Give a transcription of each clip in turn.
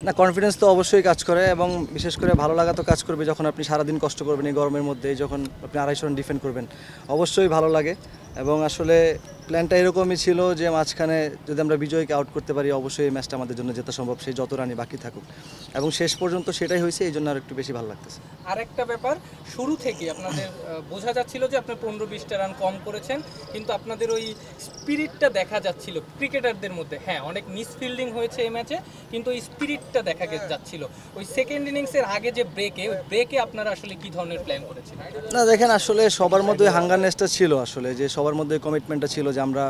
না, কনফিডেন্স তো অবশ্যই কাজ করে এবং বিশেষ করে ভালো লাগা তো কাজ করবে যখন আপনি সারাদিন কষ্ট করবেন এই গরমের মধ্যে, যখন আপনি 250 রান ডিফেন্ড করবেন, অবশ্যই ভালো লাগে। এবং আসলে প্ল্যানটা এরকমই ছিল যে মাঝখানে যদি আমরা বিজয়কে আউট করতে পারি অবশ্যই এই ম্যাচটা আমাদের জন্য জেতা সম্ভব, সেই যত রানই বাকি থাকুক, এবং শেষ পর্যন্ত সেটাই হয়েছে, এই জন্য আর একটু বেশি ভালো লাগতেছে। আরেকটা ব্যাপার, শুরু থেকে আপনাদের বোঝা যাচ্ছিল যে আপনি 15-20টা রান কম করেছেন, কিন্তু আপনাদের ওই স্পিরিটটা দেখা যাচ্ছিল ক্রিকেটারদের মধ্যে। হ্যাঁ, অনেক মিসফিল্ডিং হয়েছে এই ম্যাচে, কিন্তু ওই স্পিরিটটা দেখা যাচ্ছিল। ওই সেকেন্ড ইনিংসের আগে যে ব্রেকে আপনারা আসলে কি ধরনের প্ল্যান করেছিলেন? না দেখেন, আসলে সবার মধ্যে হাঙ্গারনেসটা ছিল, আসলে যে সবার মধ্যে কমিটমেন্টটা ছিল যে আমরা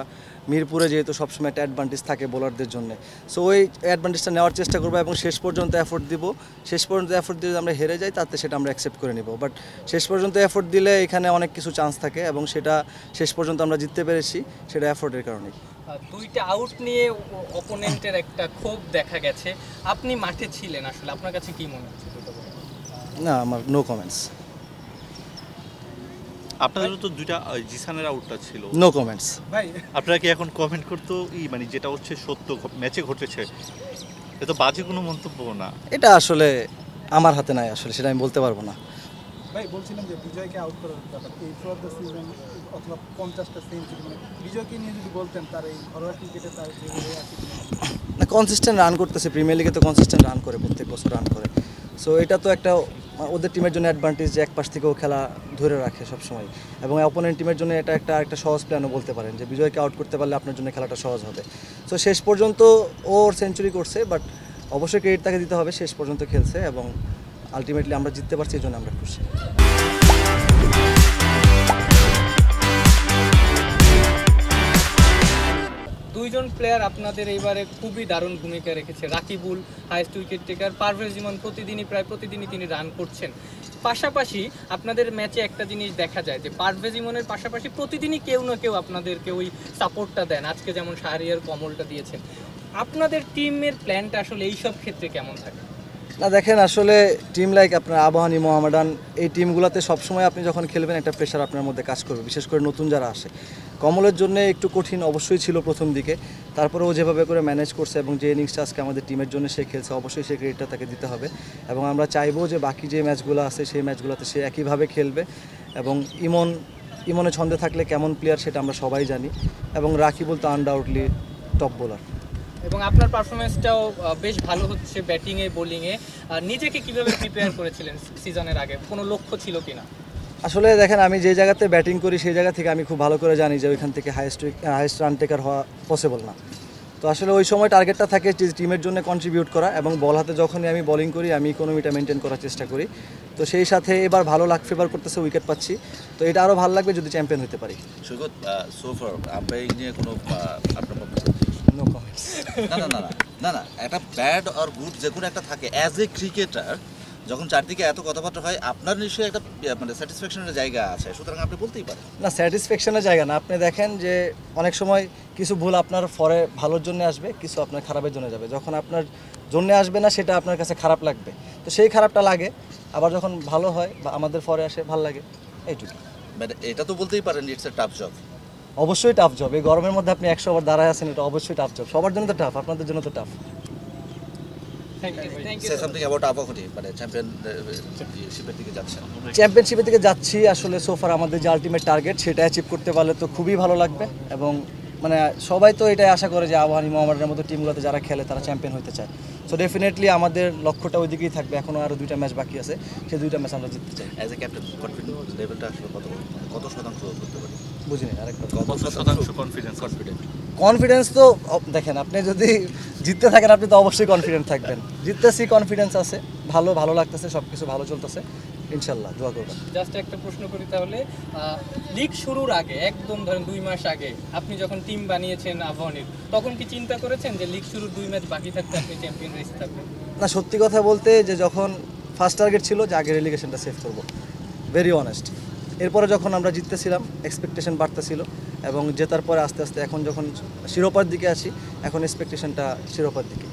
মিরপুরে যেহেতু সবসময় একটা অ্যাডভান্টেজ থাকে বোলারদের জন্য, সো ওই অ্যাডভান্টেজটা নেওয়ার চেষ্টা করবো এবং শেষ পর্যন্ত এফোর্ট দিব। শেষ পর্যন্ত এফোর্ট দিয়ে আমরা হেরে যাই তাতে সেটা আমরা অ্যাকসেপ্ট করে নিব, বাট শেষ পর্যন্ত এফোর্ট দিলে এখানে অনেক কিছু চান্স থাকে এবং সেটা শেষ পর্যন্ত আমরা জিততে পেরেছি, সেটা এফোর্টের কারণেই। 2টা আউট নিয়ে অপোনেন্টের একটা ক্ষোভ দেখা গেছে, আপনি মাঠে ছিলেন, আসলে আপনার কাছে কি মনে হচ্ছে? না, আমার নো কমেন্টস। আপনাদের তো 2টা জিসানের আউটটা ছিল, নো কমেন্টস ভাই। আপনারা কি এখন কমেন্ট করতো মানে যেটা হচ্ছে সত্য ম্যাচে ঘটেছে, এটা তো বাজে কোনো মন্তব্য না? এটা আসলে আমার হাতে নাই, আসলে সেটা আমি বলতে পারবো না। ভাই বলছিলাম যে বিজয়কে আউট করার ব্যাপার এই থ্রুআউট দ্য সিজন অথবা 50টা সেঞ্চুরি, মানে বিজয়কে নিয়ে যদি বলতেন তার এই ঘরোয়া ক্রিকেটে তার যেভাবে আছে না, কনসিস্টেন্ট রান করতেছে, প্রিমিয়ার লিগে তো কনসিস্টেন্ট রান করে, প্রত্যেক বছর রান করে। সো এটা তো একটা ওদের টিমের জন্য অ্যাডভান্টেজ যে এক পাশ থেকেও খেলা ধরে রাখে সবসময়, এবং অপোনেন্ট টিমের জন্য এটা একটা সহজ প্ল্যানও বলতে পারেন যে বিজয়কে আউট করতে পারলে আপনার জন্য খেলাটা সহজ হবে। সো শেষ পর্যন্ত ওর সেঞ্চুরি করছে, বাট অবশ্যই ক্রেডিট তাকে দিতে হবে, শেষ পর্যন্ত খেলছে এবং আলটিমেটলি আমরা জিততে পারছি, এই জন্য আমরা খুশি। দুইজন প্লেয়ার আপনাদের এইবারে খুবই দারুণ ভূমিকা রেখেছে। Rakibul highest wicket taker, Parvez Emon প্রায় প্রতিদিনই তিনি রান করছেন। পাশাপাশি আপনাদের ম্যাচে একটা জিনিস দেখা যায় যে পারভেজ ইমনের পাশাপাশি প্রতিদিনই কেউ না কেউ আপনাদেরকে ওই সাপোর্টটা দেন। আজকে যেমন শাহরিয়ার কমলটা দিয়েছেন। আপনাদের টিমের প্ল্যানটা আসলে এইসব ক্ষেত্রে কেমন থাকে? না দেখেন, আসলে টিম লাইক আপনার আবাহনী, মোহামেডান, এই টিমগুলোতে সবসময় আপনি যখন খেলবেন একটা প্রেশার আপনার মধ্যে কাজ করবে, বিশেষ করে নতুন যারা আসে। কমলের জন্য একটু কঠিন অবশ্যই ছিল প্রথম দিকে, তারপরে ও যেভাবে করে ম্যানেজ করছে এবং যে ইনিংসটা আজকে আমাদের টিমের জন্য সে খেলছে, অবশ্যই সেই ক্রেডিটটা তাকে দিতে হবে। এবং আমরা চাইবো যে বাকি যে ম্যাচগুলো আছে সেই ম্যাচগুলোতে সে একইভাবে খেলবে। এবং ইমনে ছন্দে থাকলে কেমন প্লেয়ার সেটা আমরা সবাই জানি, এবং রাকিবুল তো আনডাউটলি টপ বোলার। এবং আপনার পারফরমেন্সটাও বেশ ভালো হচ্ছে ব্যাটিংয়ে বোলিংয়ে। নিজেকে কিভাবে প্রিপেয়ার করেছিলেন সিজনের আগে? কোনো লক্ষ্য ছিল কিনা? আসলে দেখেন, আমি যে জায়গাতে ব্যাটিং করি সেই জায়গা থেকে আমি খুব ভালো করে জানি যে ওইখান থেকে হাইয়েস্ট রান টেকার হওয়া পসিবল না। তো আসলে ওই সময় টার্গেটটা থাকে যে টিমের জন্য কন্ট্রিবিউট করা, এবং বল হাতে যখনই আমি বোলিং করি আমি ইকোনমিটা মেনটেন করার চেষ্টা করি। তো সেই সাথে এবার ভালো লাক ফেভার করতেছে, উইকেট পাচ্ছি, তো এটা আরও ভালো লাগবে যদি চ্যাম্পিয়ন হতে পারি। সৈকত, সোফার আম্পায়ারিং নিয়ে কোনো আপনার নো কমেন্টস। না না না না না না একটা ব্যাড আর গুড যে কোনো একটা থাকে। অ্যাজ এ ক্রিকেটার যখন চারদিকে এত কথাবার্তা হয় আপনার নিশ্চয়ই একটা মানে স্যাটিসফ্যাকশনের জায়গা আছে, সুতরাং আপনি বলতেই পারেন। না, স্যাটিসফ্যাকশনের জায়গা না। আপনি দেখেন যে অনেক সময় কিছু ভুল আপনার ফরে ভালোর জন্য আসবে, কিছু আপনার খারাপের জন্য যাবে। যখন আপনার জন্য আসবে না সেটা আপনার কাছে খারাপ লাগবে, তো সেই খারাপটা লাগে। আবার যখন ভালো হয় বা আমাদের ফরে আসে ভালো লাগে, এইটুকু। বাট এটা তো বলতেই পারেন ইটস এ টাফ জব। অবশ্যই টাফ জব। এই গরমের মধ্যে আপনি 100 ওভার দাঁড়ায় আছেন, এটা অবশ্যই টাফ জব। সবার জন্য তো টাফ, আপনাদের জন্য তো tough. Say something about Abahani, মানে চ্যাম্পিয়নশিপের দিকে যাচ্ছে। চ্যাম্পিয়নশিপের দিকে যাচ্ছি। আসলে সোফার আমাদের যে আলটিমেট টার্গেট সেটা অ্যাচিভ করতে পারলে তো খুবই ভালো লাগবে, এবং মানে সবাই তো এটাই আশা করে যে আবাহনী, মোহামেডানের মতো টিমগুলোতে যারা খেলে তারা চ্যাম্পিয়ন হতে চায়। সো ডেফিনেটলি আমাদের লক্ষ্যটা ওই দিকেই থাকবে। এখনও আরও 2টা ম্যাচ বাকি আছে, সেই 2টা ম্যাচ আমরা জিততে চাই। অ্যাজ এ ক্যাপ্টেন কনফিডেন্স লেভেলটা আসলে কত শতাংশ করতে পারি? বুঝিনি আরেকটা। কত শতাংশ কনফিডেন্ট? কনফিডেন্স তো দেখেন, আপনি যদি জিততে থাকেন আপনি তো অবশ্যই কনফিডেন্ট থাকবেন। জিততেছি, কনফিডেন্স আছে, ভালো লাগতেছে, সব কিছু ভালো চলতেছে, ইনশাল্লাহ দোয়া করবেন। জাস্ট একটা প্রশ্ন করি তাহলে, লিগ শুরুর আগে একদম ধরেন 2 মাস আগে আপনি যখন টিম বানিয়েছেন আবাহনীর, তখন কি চিন্তা করেছেন যে লিগ শুরুর 2 ম্যাচ বাকি থাকতে আপনি চ্যাম্পিয়ন রেস থাকবেন? না, সত্যি কথা বলতে যে যখন ফার্স্ট টার্গেট ছিল যে আগে রেলিগেশনটা সেভ করবো, ভেরি অনেস্ট। এরপরে যখন আমরা জিততেছিলাম এক্সপেকটেশন বাড়তেছিল, এবং জেতার পরে আস্তে আস্তে এখন যখন শিরোপার দিকে আছি এখন এক্সপেকটেশনটা শিরোপার দিকে।